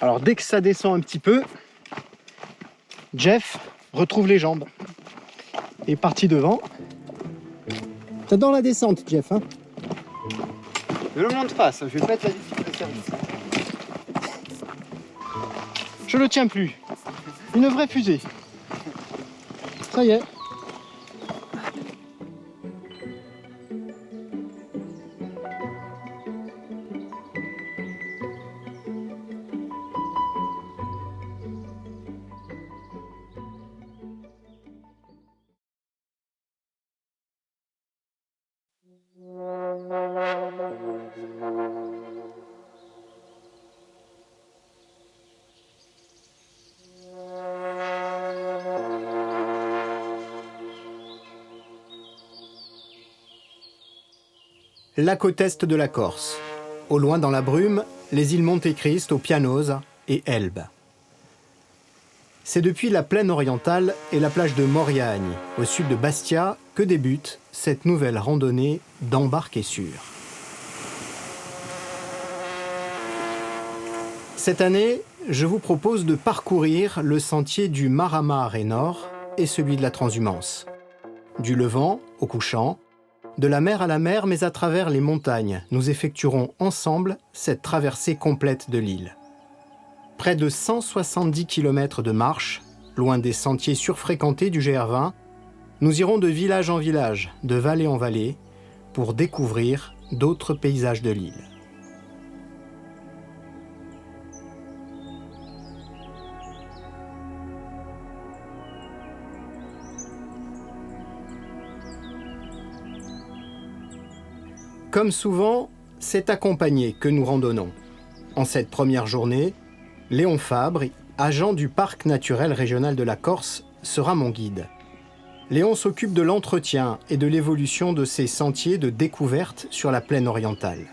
Alors dès que ça descend un petit peu, Jeff retrouve les jambes. Et est parti devant. T'adores la descente, Jeff, hein? Ne le montre pas, ça, je vais pas être la discipline de service. Je le tiens plus. Une vraie fusée. Ça y est. La côte est de la Corse. Au loin dans la brume, les îles Monte Cristo, Pianosa et Elbe. C'est depuis la plaine orientale et la plage de Moriagne, au sud de Bastia, que débute cette nouvelle randonnée d'embarquer sûr. Cette année, je vous propose de parcourir le sentier du Maremare Nord et celui de la Transhumance. Du Levant au couchant, de la mer à la mer, mais à travers les montagnes, nous effectuerons ensemble cette traversée complète de l'île. Près de 170 km de marche, loin des sentiers surfréquentés du GR20, nous irons de village en village, de vallée en vallée, pour découvrir d'autres paysages de l'île. Comme souvent, c'est accompagné que nous randonnons. En cette première journée, Léon Fabre, agent du Parc naturel régional de la Corse, sera mon guide. Léon s'occupe de l'entretien et de l'évolution de ces sentiers de découverte sur la plaine orientale.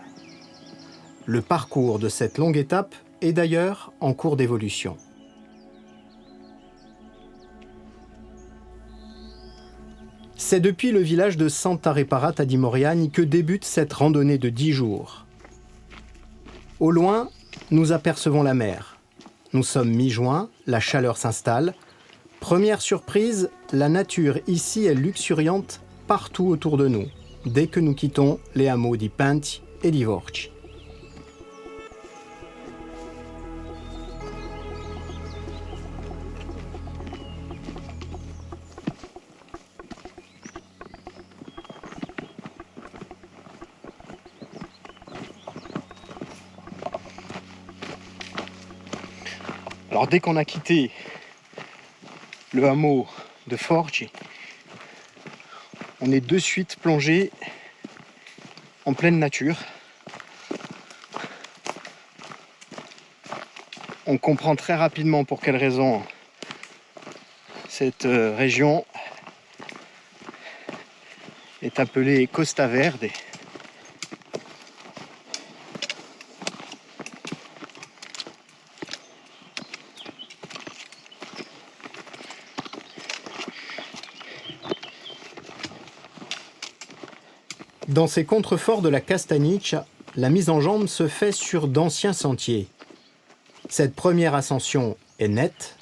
Le parcours de cette longue étape est d'ailleurs en cours d'évolution. C'est depuis le village de Santa Reparata di Moriagne que débute cette randonnée de 10 jours. Au loin, nous apercevons la mer. Nous sommes mi-juin, la chaleur s'installe. Première surprise, la nature ici est luxuriante partout autour de nous, dès que nous quittons les hameaux di Panti et di Vorci. Alors dès qu'on a quitté le hameau de Forci, on est de suite plongé en pleine nature. On comprend très rapidement pour quelle raison cette région est appelée Costa Verde. Dans ces contreforts de la Castagniccia, la mise en jambe se fait sur d'anciens sentiers. Cette première ascension est nette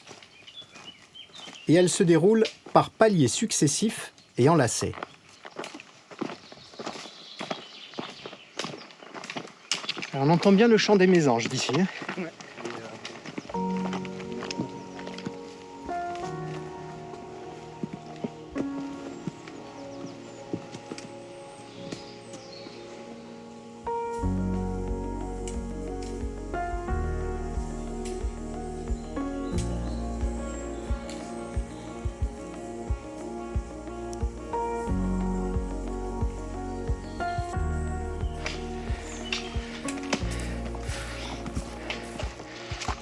et elle se déroule par paliers successifs et enlacés. Alors, on entend bien le chant des mésanges d'ici. Hein. Ouais.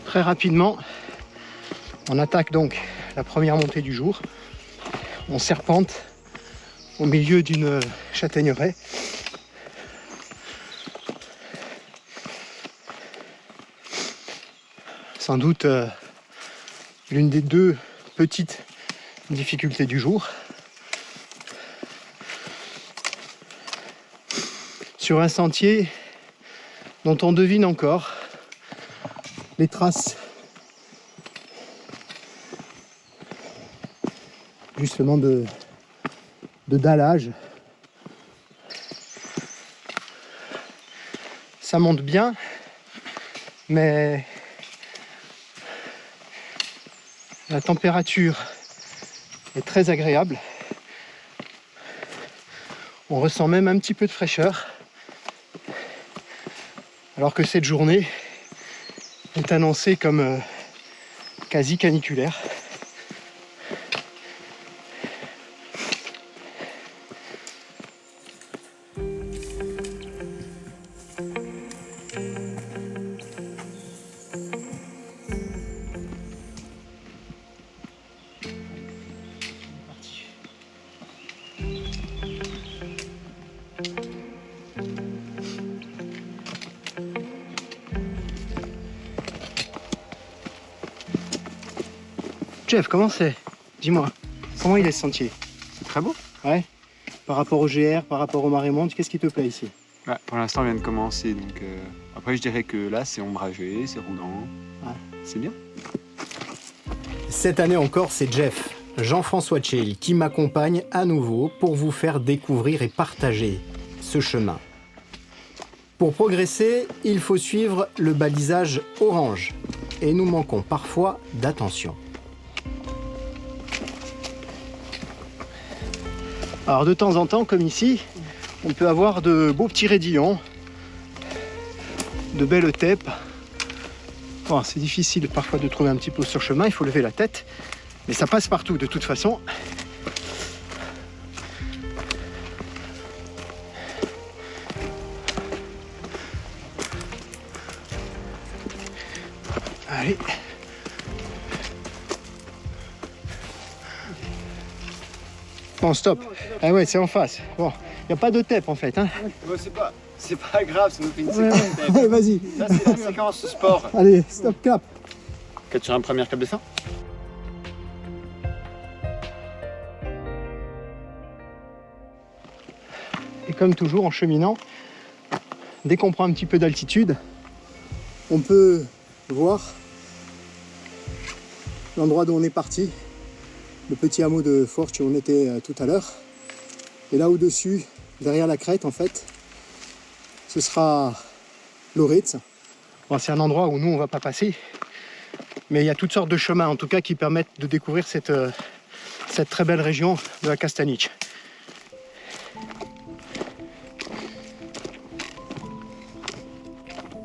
Très rapidement, on attaque donc la première montée du jour. On serpente au milieu d'une châtaigneraie. Sans doute l'une des deux petites difficultés du jour. Sur un sentier dont on devine encore les traces justement de dallage. Ça monte bien, mais la température est très agréable. On ressent même un petit peu de fraîcheur, alors que cette journée est annoncée comme quasi caniculaire. Jeff, comment c'est? Dis-moi, comment il est ce sentier? C'est très beau. Ouais. Par rapport au GR, par rapport au marée monte, qu'est-ce qui te plaît ici? Ouais, pour l'instant, on vient de commencer. Donc, après, je dirais que là, c'est ombragé, c'est roulant. Ouais. C'est bien. Cette année encore, c'est Jeff, Jean-François Tchel, qui m'accompagne à nouveau pour vous faire découvrir et partager ce chemin. Pour progresser, il faut suivre le balisage orange. Et nous manquons parfois d'attention. Alors de temps en temps, comme ici, on peut avoir de beaux petits raidillons, de belles têpes. Bon, c'est difficile parfois de trouver un petit peu sur chemin, il faut lever la tête, mais ça passe partout de toute façon. Allez. Bon, stop. Ah ouais, c'est en face. Bon, il n'y a pas de TEP en fait. Hein. Ouais, c'est pas grave, ça nous fait une séquence. Ouais, vas-y. Ça, c'est la séquence sport. Allez, stop, cap. Quand tu as un premier cap de fin. Et comme toujours, en cheminant, dès qu'on prend un petit peu d'altitude, on peut voir l'endroit d'où on est parti, le petit hameau de Forch où on était tout à l'heure. Et là au-dessus, derrière la crête en fait, ce sera Loritz. Bon, c'est un endroit où nous on va pas passer, mais il y a toutes sortes de chemins en tout cas qui permettent de découvrir cette très belle région de la Kastanic.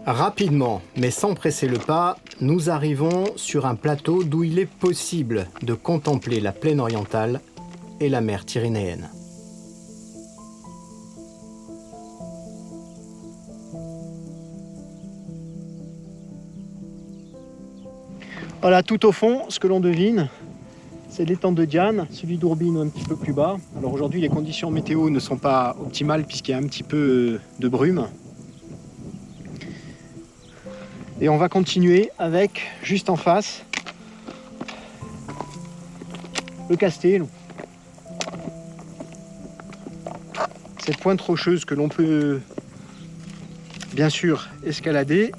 Rapidement, mais sans presser le pas, nous arrivons sur un plateau d'où il est possible de contempler la plaine orientale et la mer Tyrrhénéenne. Voilà, tout au fond, ce que l'on devine, c'est l'étang de Diane, celui d'Urbino un petit peu plus bas. Alors aujourd'hui, les conditions météo ne sont pas optimales puisqu'il y a un petit peu de brume. Et on va continuer avec, juste en face, le Castello. Cette pointe rocheuse que l'on peut bien sûr escalader.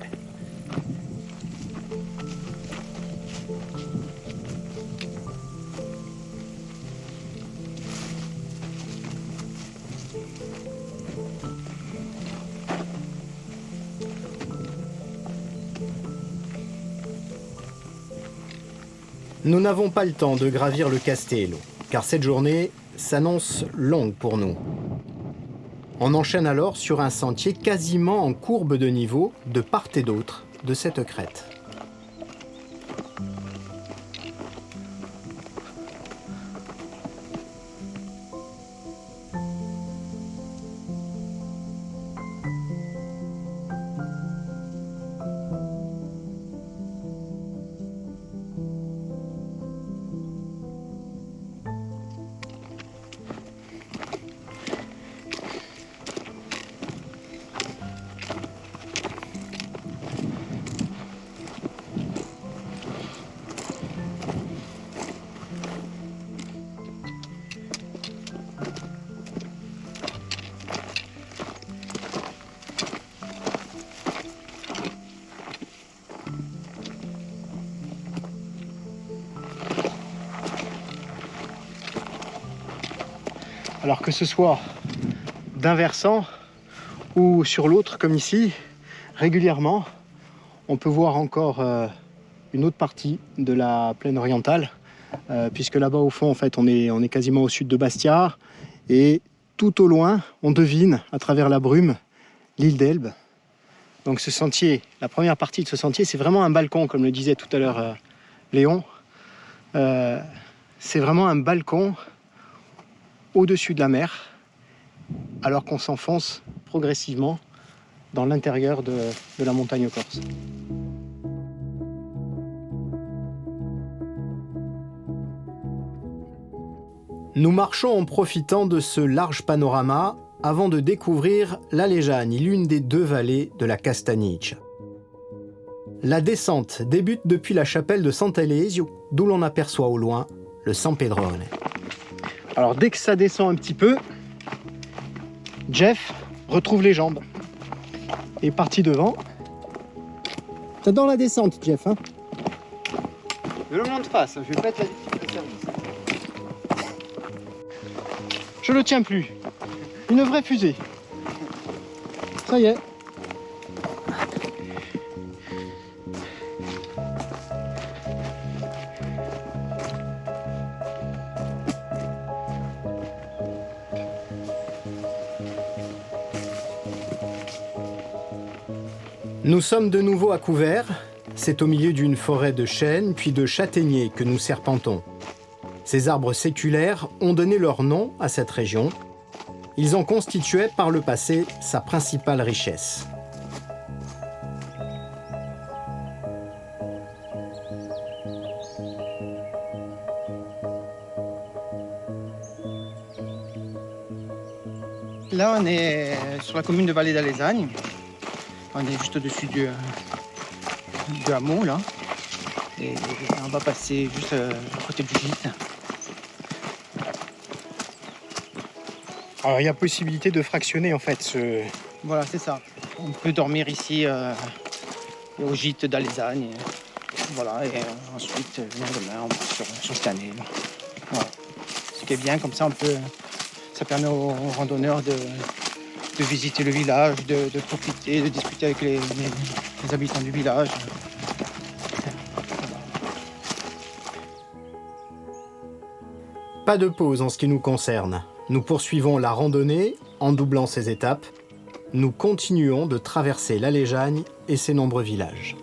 Nous n'avons pas le temps de gravir le Castello, car cette journée s'annonce longue pour nous. On enchaîne alors sur un sentier quasiment en courbe de niveau de part et d'autre de cette crête. Alors que ce soit d'un versant ou sur l'autre, comme ici, régulièrement, on peut voir encore une autre partie de la plaine orientale, puisque là-bas au fond, en fait, on est quasiment au sud de Bastia, et tout au loin, on devine, à travers la brume, l'île d'Elbe. Donc ce sentier, la première partie de ce sentier, c'est vraiment un balcon, comme le disait tout à l'heure Léon. C'est vraiment un balcon au-dessus de la mer, alors qu'on s'enfonce progressivement dans l'intérieur de la montagne corse. Nous marchons en profitant de ce large panorama avant de découvrir la Legiani, l'une des deux vallées de la Castagniccia. La descente débute depuis la chapelle de Sant'Elesio, d'où l'on aperçoit au loin le San Pedrone. Alors dès que ça descend un petit peu, Jeff retrouve les jambes. Et parti devant. T'adores la descente, Jeff, hein? Ne le monte pas, ça, je vais pas être la difficulté de service. Je le tiens plus. Une vraie fusée. Ça y est. Nous sommes de nouveau à couvert. C'est au milieu d'une forêt de chênes puis de châtaigniers que nous serpentons. Ces arbres séculaires ont donné leur nom à cette région. Ils en constituaient par le passé sa principale richesse. Là, on est sur la commune de Vallée d'Alesagne. On est juste au-dessus du hameau, là. Et on va passer juste à côté du gîte. Alors il y a possibilité de fractionner en fait Voilà, c'est ça. On peut dormir ici au gîte d'Alesagne. Voilà, et ensuite, le lendemain, on va sur cette année. Voilà. Ce qui est bien, comme ça, ça permet aux randonneurs de visiter le village, de profiter, de discuter avec les habitants du village. Pas de pause en ce qui nous concerne. Nous poursuivons la randonnée en doublant ses étapes. Nous continuons de traverser la Legiani et ses nombreux villages.